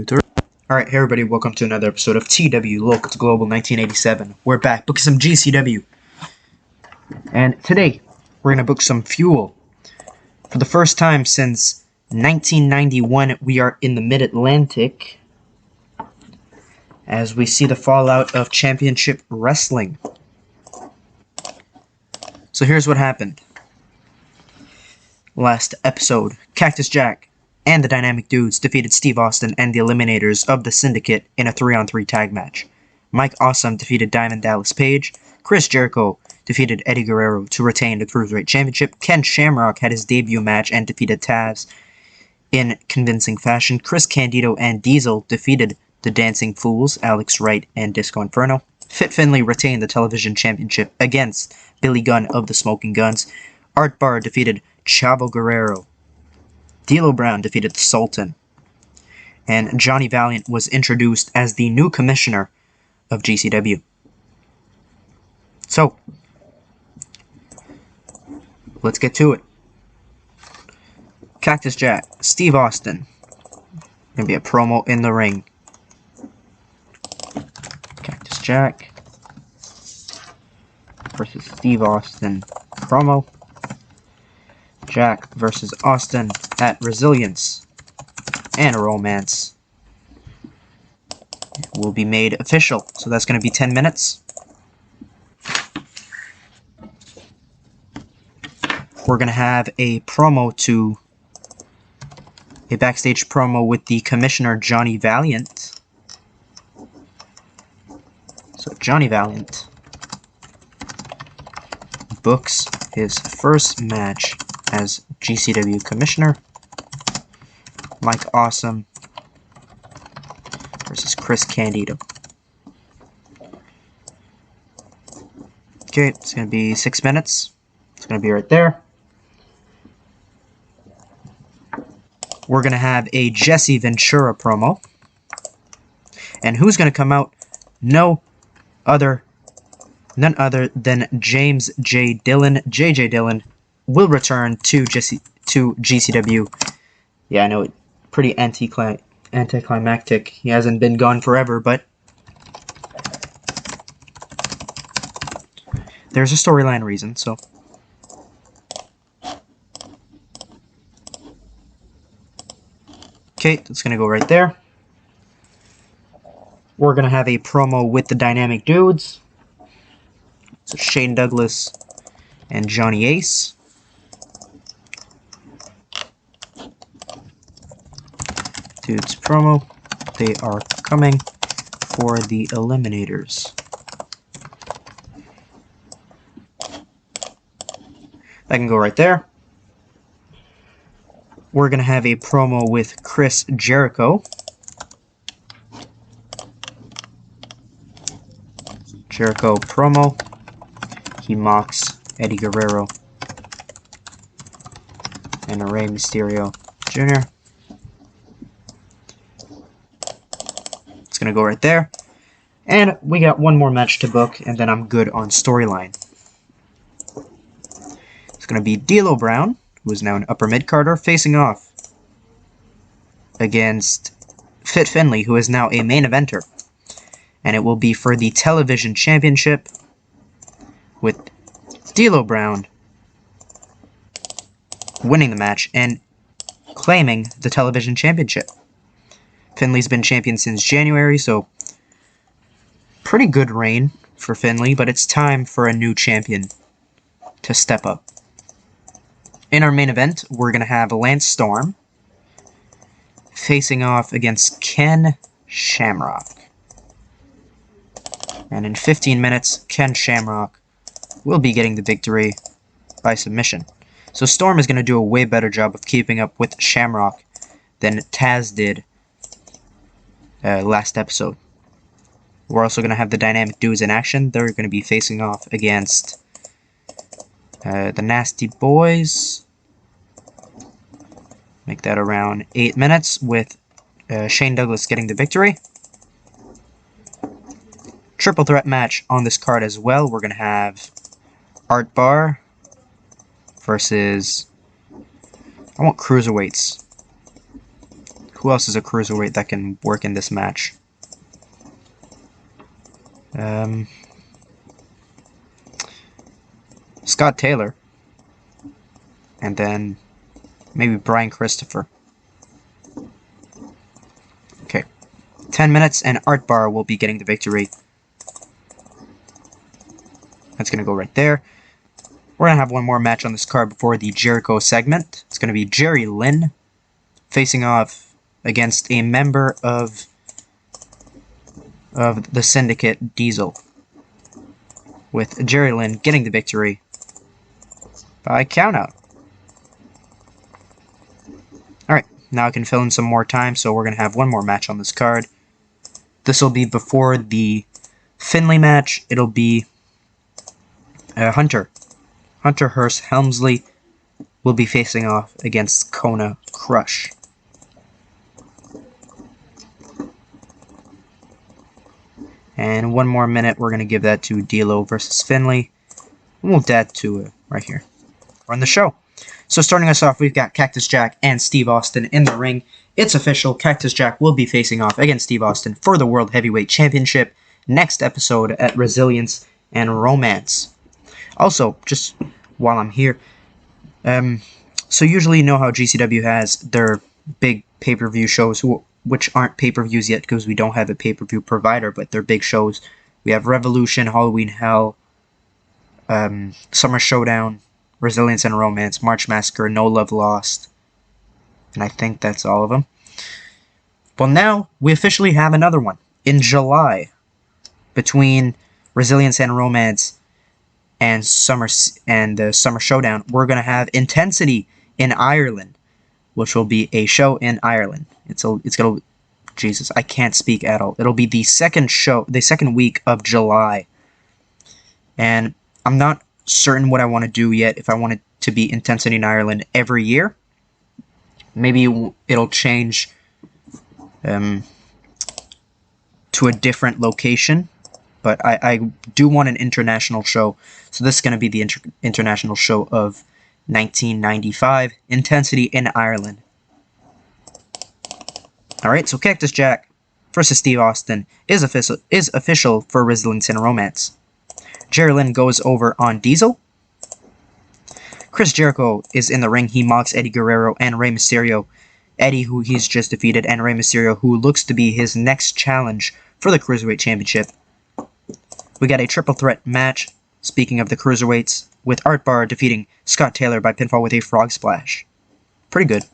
Alright, hey everybody, welcome to another episode of TEW Local to Global 1987. We're back, booking some GCW. And today, we're going to book some Fuel. For the first time since 1991, we are in the Mid-Atlantic, as we see the fallout of Championship Wrestling. So here's what happened. Last episode, Cactus Jack and the Dynamic Dudes defeated Steve Austin and the Eliminators of the Syndicate in a 3-on-3 tag match. Mike Awesome defeated Diamond Dallas Page. Chris Jericho defeated Eddie Guerrero to retain the Cruiserweight Championship. Ken Shamrock had his debut match and defeated Taz in convincing fashion. Chris Candido and Diesel defeated the Dancing Fools, Alex Wright and Disco Inferno. Fit Finlay retained the Television Championship against Billy Gunn of the Smoking Guns. Art Barr defeated Chavo Guerrero. D'Lo Brown defeated the Sultan, and Johnny Valiant was introduced as the new commissioner of GCW. So, let's get to it. Cactus Jack, Steve Austin. Gonna be a promo in the ring. Cactus Jack versus Steve Austin promo. Jack versus Austin at Resilience and Romance will be made official. So that's going to be 10 minutes. We're going to have a backstage promo with the Commissioner Johnny Valiant. So Johnny Valiant books his first match as GCW Commissioner. Mike Awesome versus Chris Candido. Okay, it's going to be 6 minutes. It's going to be right there. We're going to have a Jesse Ventura promo. And who's going to come out? None other than James J. Dillon. J.J. Dillon will return to GCW. Yeah, I know, pretty anticlimactic. He hasn't been gone forever, but there's a storyline reason, so. Okay, that's going to go right there. We're going to have a promo with the Dynamic Dudes. So Shane Douglas and Johnny Ace. Dudes promo. They are coming for the Eliminators. That can go right there. We're going to have a promo with Chris Jericho. Jericho promo. He mocks Eddie Guerrero and Rey Mysterio Jr. It's going to go right there. And we got one more match to book, and then I'm good on storyline. It's going to be D'Lo Brown, who is now an upper mid-carder, facing off against Fit Finlay, who is now a main eventer. And it will be for the Television Championship, with D'Lo Brown winning the match and claiming the Television Championship. Finlay's been champion since January, so pretty good reign for Finlay, but it's time for a new champion to step up. In our main event, we're going to have Lance Storm facing off against Ken Shamrock. And in 15 minutes, Ken Shamrock will be getting the victory by submission. So Storm is going to do a way better job of keeping up with Shamrock than Taz did last episode. We're also going to have the Dynamic Dudes in action. They're going to be facing off against the Nasty Boys. Make that around 8 minutes with Shane Douglas getting the victory. Triple threat match on this card as well. We're going to have Art Barr versus... I want cruiserweights. Who else is a cruiserweight that can work in this match? Scott Taylor. And then maybe Brian Christopher. Okay. 10 minutes and Art Bar will be getting the victory. That's going to go right there. We're going to have one more match on this card before the Jericho segment. It's going to be Jerry Lynn facing off against a member of the Syndicate, Diesel. With Jerry Lynn getting the victory by countout. Alright, now I can fill in some more time, so we're going to have one more match on this card. This will be before the Finley match. It'll be Hunter Hearst Helmsley will be facing off against Kona Crush. And one more minute, we're going to give that to D'Lo versus Finley. We'll move that to right here. Run the show. So starting us off, we've got Cactus Jack and Steve Austin in the ring. It's official, Cactus Jack will be facing off against Steve Austin for the World Heavyweight Championship next episode at Resilience and Romance. Also, just while I'm here, so usually you know how GCW has their big pay-per-view shows, which aren't pay-per-views yet because we don't have a pay-per-view provider, but they're big shows. We have Revolution, Halloween Hell, Summer Showdown, Resilience and Romance, March Massacre, No Love Lost, and I think that's all of them. Well, now we officially have another one in July between Resilience and Romance and Summer Showdown. We're gonna have Intensity in Ireland, which will be a show in Ireland. It's gonna, Jesus, I can't speak at all. It'll be the second week of July, and I'm not certain what I want to do yet. If I want it to be Intensity in Ireland every year, maybe it'll change to a different location. But I do want an international show, so this is going to be the international show of 1995, Intensity in Ireland. Alright, so Cactus Jack versus Steve Austin is official for Resilience and Romance. Jerry Lynn goes over on Diesel. Chris Jericho is in the ring. He mocks Eddie Guerrero and Rey Mysterio. Eddie, who he's just defeated, and Rey Mysterio, who looks to be his next challenge for the Cruiserweight Championship. We got a triple threat match, speaking of the Cruiserweights, with Art Bar defeating Scott Taylor by pinfall with a frog splash. Pretty good.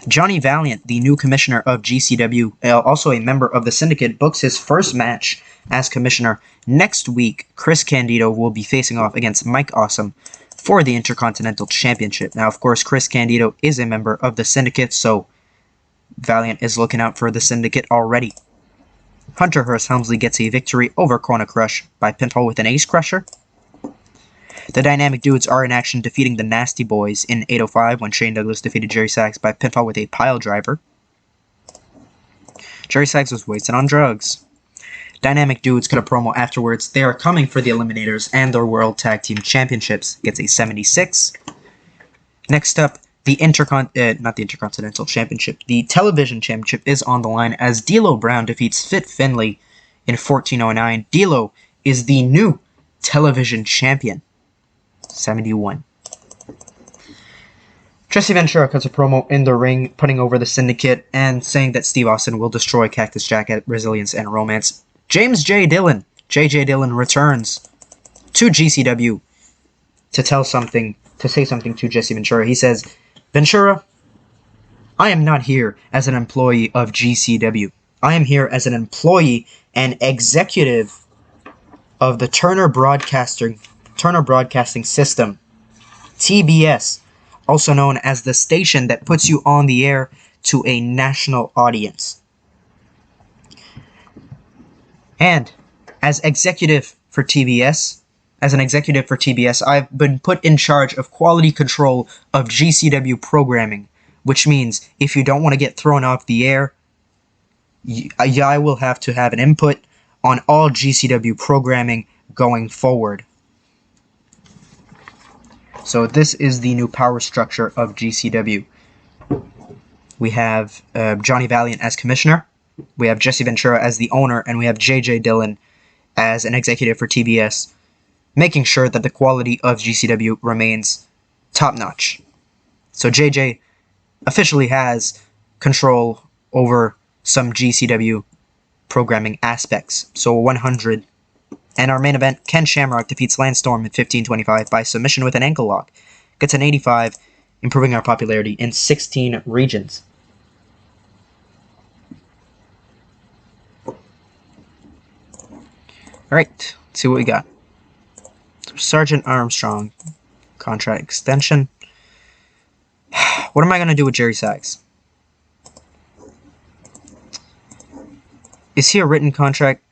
Johnny Valiant, the new commissioner of GCW, also a member of the Syndicate, books his first match as commissioner. Next week, Chris Candido will be facing off against Mike Awesome for the Intercontinental Championship. Now, of course, Chris Candido is a member of the Syndicate, so Valiant is looking out for the Syndicate already. Hunter Hearst Helmsley gets a victory over Kona Crush by pinfall with an Ace Crusher. The Dynamic Dudes are in action, defeating the Nasty Boys in 805 when Shane Douglas defeated Jerry Sachs by pinfall with a pile driver. Jerry Sachs was wasted on drugs. Dynamic Dudes cut a promo afterwards. They are coming for the Eliminators and their World Tag Team Championships. Gets a 76. Next up, the Intercontinental Championship. The Television Championship is on the line as D'Lo Brown defeats Fit Finley in 1409. D'Lo is the new Television Champion. 71. Jesse Ventura cuts a promo in the ring, putting over the Syndicate and saying that Steve Austin will destroy Cactus Jack at Resilience and Romance. James J. Dillon, J.J. Dillon, returns to GCW to say something to Jesse Ventura. He says, Ventura, I am not here as an employee of GCW. I am here as an employee and executive of the Turner Broadcasting System, TBS, also known as the station that puts you on the air to a national audience. And as an executive for TBS, I've been put in charge of quality control of GCW programming, which means if you don't want to get thrown off the air, I will have to have an input on all GCW programming going forward. So this is the new power structure of GCW. We have Johnny Valiant as commissioner. We have Jesse Ventura as the owner, and we have J.J. Dillon as an executive for TBS, making sure that the quality of GCW remains top-notch. So JJ officially has control over some GCW programming aspects. So 100. And our main event, Ken Shamrock defeats Lance Storm in 15:25 by submission with an ankle lock. Gets an 85, improving our popularity in 16 regions. Alright, let's see what we got. Sergeant Armstrong, contract extension. What am I going to do with Jerry Sags? Is he a written contract?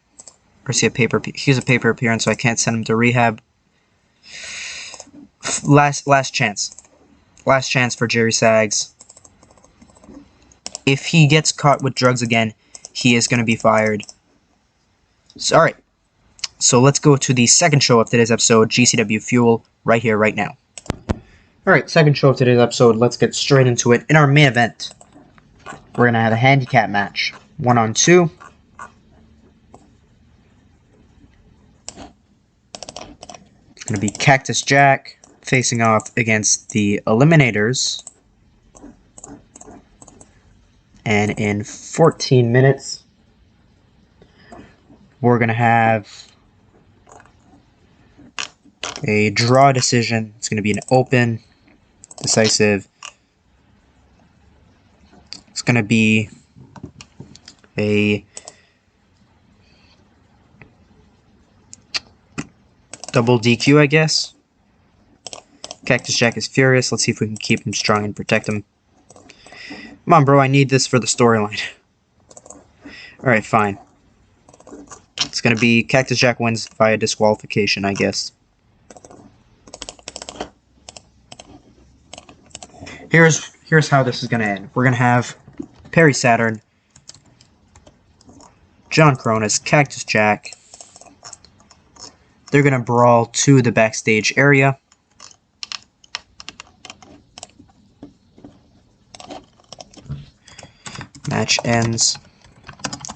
Or is he a paper? He's a paper appearance, so I can't send him to rehab. Last chance. Last chance for Jerry Sags. If he gets caught with drugs again, he is going to be fired. So, alright. So let's go to the second show of today's episode, GCW Fuel, right here, right now. Alright, second show of today's episode. Let's get straight into it. In our main event, we're going to have a handicap match. 1-on-2. It's going to be Cactus Jack facing off against the Eliminators. And in 14 minutes, we're going to have a draw decision. It's going to be an open, decisive. It's going to be a double DQ, I guess. Cactus Jack is furious. Let's see if we can keep him strong and protect him. Come on, bro. I need this for the storyline. Alright, fine. It's going to be Cactus Jack wins via disqualification, I guess. Here's how this is going to end. We're going to have Perry Saturn, John Cronus, Cactus Jack. They're going to brawl to the backstage area. Match ends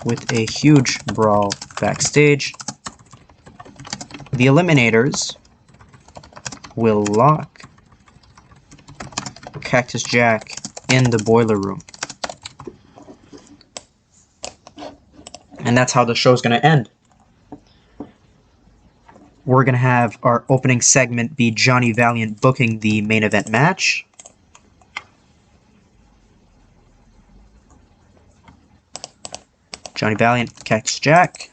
with a huge brawl backstage. The Eliminators will lock Cactus Jack in the boiler room. And that's how the show's going to end. We're going to have our opening segment be Johnny Valiant booking the main event match. Johnny Valiant, Cactus Jack.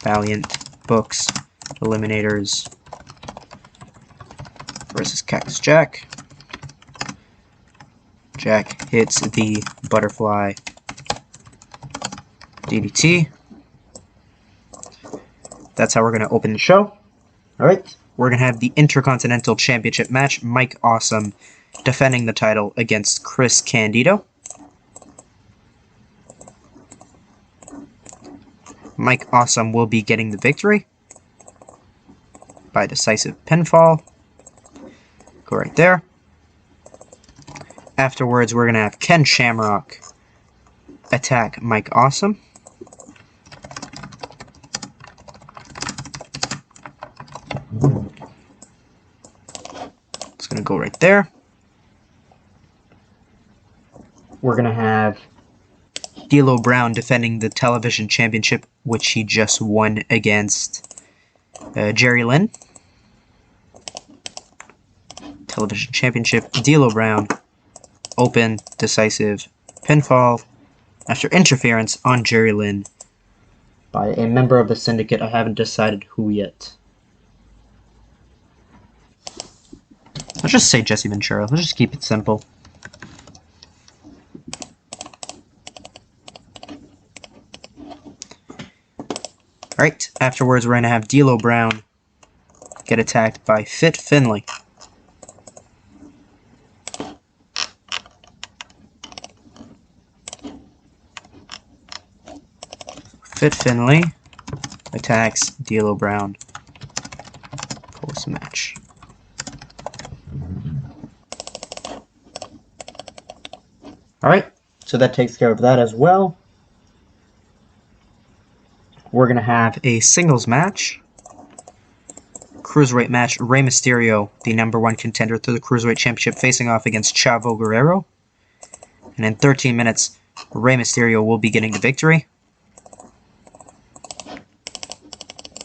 Valiant books Eliminators versus Cactus Jack. Jack hits the butterfly DDT. That's how we're going to open the show. Alright, we're going to have the Intercontinental Championship match. Mike Awesome defending the title against Chris Candido. Mike Awesome will be getting the victory by decisive pinfall. Go right there. Afterwards, we're going to have Ken Shamrock attack Mike Awesome. It's going to go right there. We're going to have D'Lo Brown defending the television championship, which he just won against Jerry Lynn. Television championship, D'Lo Brown, open, decisive pinfall after interference on Jerry Lynn by a member of the syndicate. I haven't decided who yet. Let's just say Jesse Ventura. Let's just keep it simple. Alright, afterwards we're going to have D'Lo Brown get attacked by Fit Finlay. Fit Finlay attacks D'Lo Brown post-match. Alright, so that takes care of that as well. We're going to have a singles match. Cruiserweight match, Rey Mysterio, the #1 contender to the Cruiserweight Championship, facing off against Chavo Guerrero. And in 13 minutes, Rey Mysterio will be getting the victory.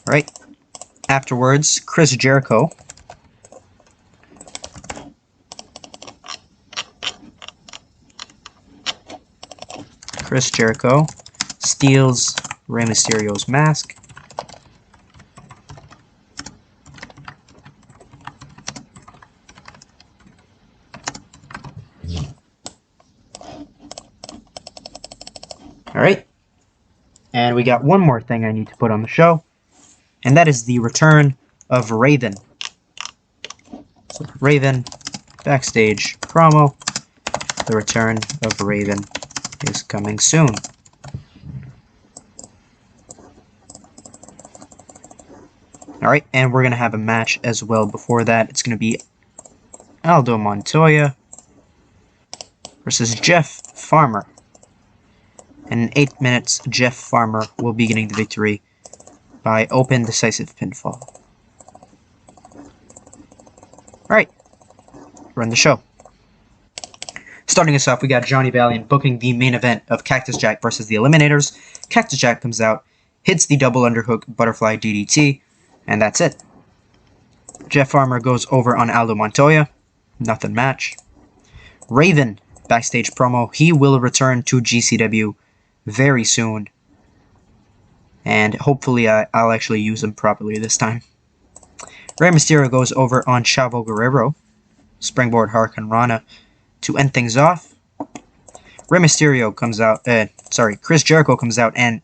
Alright, afterwards, Chris Jericho steals Rey Mysterio's mask. Alright, and we got one more thing I need to put on the show, and that is the return of Raven. So Raven, backstage promo, the return of Raven is coming soon. Alright, and we're going to have a match as well before that. It's going to be Aldo Montoya versus Jeff Farmer. And in 8 minutes, Jeff Farmer will be getting the victory by open decisive pinfall. Alright, run the show. Starting us off, we got Johnny Valiant booking the main event of Cactus Jack versus the Eliminators. Cactus Jack comes out, hits the double underhook butterfly DDT, and that's it. Jeff Farmer goes over on Aldo Montoya. Nothing match. Raven, backstage promo. He will return to GCW very soon. And hopefully I'll actually use him properly this time. Rey Mysterio goes over on Chavo Guerrero. Springboard Hurricane Rana to end things off. Chris Jericho comes out and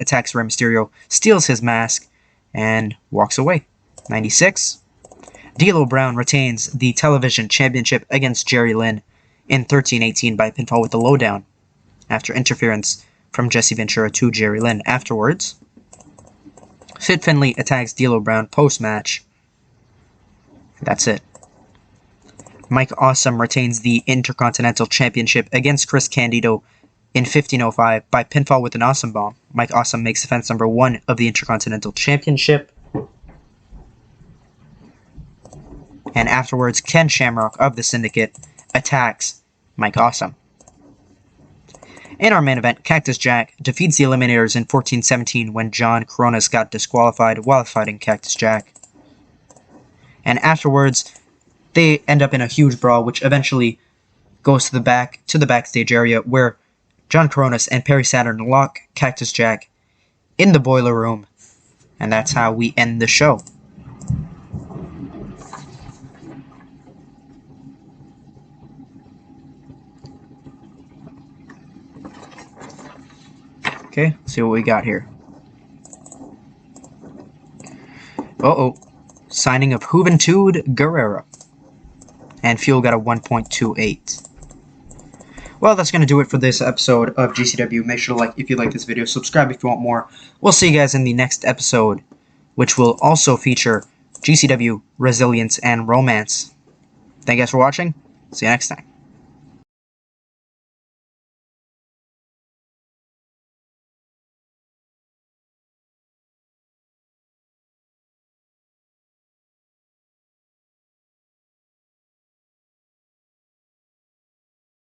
attacks Rey Mysterio, steals his mask, and walks away. 96. D'Lo Brown retains the television championship against Jerry Lynn in 13-18 by pinfall with the lowdown after interference from Jesse Ventura to Jerry Lynn. Afterwards, Fit Finlay attacks D'Lo Brown post-match. That's it. Mike Awesome retains the Intercontinental Championship against Chris Candido in 15:05 by pinfall with an Awesome Bomb. Mike Awesome makes defense #1 of the Intercontinental Championship. And afterwards, Ken Shamrock of the Syndicate attacks Mike Awesome. In our main event, Cactus Jack defeats the Eliminators in 14-17 when John Coronas got disqualified while fighting Cactus Jack. And afterwards, they end up in a huge brawl, which eventually goes to the backstage area where John Coronas and Perry Saturn lock Cactus Jack in the boiler room. And that's how we end the show. Okay, let's see what we got here. Signing of Juventud Guerrera. And Fuel got a 1.28. Well, that's going to do it for this episode of GCW. Make sure to like if you like this video, subscribe if you want more. We'll see you guys in the next episode, which will also feature GCW, Resilience, and Romance. Thank you guys for watching. See you next time.